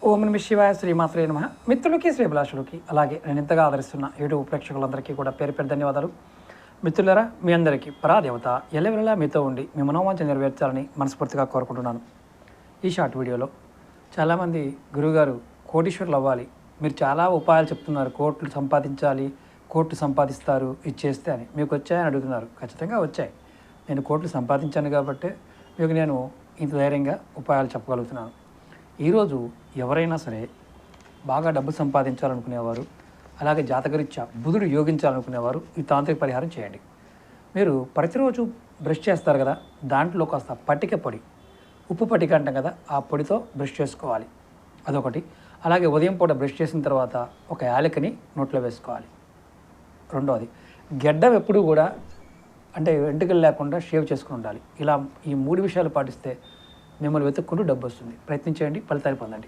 ఓం నమః శివాయ శ్రీమాత్రే నమః. మిత్రులకి శ్రీభిలాషులకి అలాగే నేను ఇంతగా ఆదరిస్తున్న యూట్యూబ్ ప్రేక్షకులందరికీ కూడా పేరు పేరు ధన్యవాదాలు. మిత్రులారా, మీ అందరికీ పరాదేవత ఎల్లవెల్లలా మీతో ఉండి మీ మనోవాంఛ నెరవేర్చాలని మనస్ఫూర్తిగా కోరుకుంటున్నాను. ఈ షార్ట్ వీడియోలో చాలామంది గురువుగారు కోటీశ్వరులు అవ్వాలి, మీరు చాలా ఉపాయాలు చెప్తున్నారు, కోట్లు సంపాదించాలి, కోట్లు సంపాదిస్తారు ఇచ్చేస్తే అని, మీకు వచ్చాయని అడుగుతున్నారు. ఖచ్చితంగా వచ్చాయి. నేను కోట్లు సంపాదించాను కాబట్టి మీకు నేను ఇంత ధైర్యంగా ఉపాయాలు చెప్పగలుగుతున్నాను. ఈరోజు ఎవరైనా సరే బాగా డబ్బు సంపాదించాలనుకునేవారు, అలాగే జాతకరీత్యా బుధుడు యోగించాలనుకునేవారు ఈ తాంత్రిక పరిహారం చేయండి. మీరు ప్రతిరోజు బ్రష్ చేస్తారు కదా, దాంట్లో కాస్త పట్టిక పొడి, ఉప్పు పట్టిక అంటాం కదా, ఆ పొడితో బ్రష్ చేసుకోవాలి. అదొకటి. అలాగే ఉదయం పూట బ్రష్ చేసిన తర్వాత ఒక యాలకుని నోట్లో వేసుకోవాలి. రెండవది, గెడ్డం ఎప్పుడూ కూడా అంటే వెంట్రుకలు లేకుండా షేవ్ చేసుకుని ఉండాలి. ఇలా ఈ 3 విషయాలు పాటిస్తే మిమ్మల్ని వెతుక్కుంటూ డబ్బు వస్తుంది. ప్రయత్నించేయండి, ఫలితాలు పొందండి.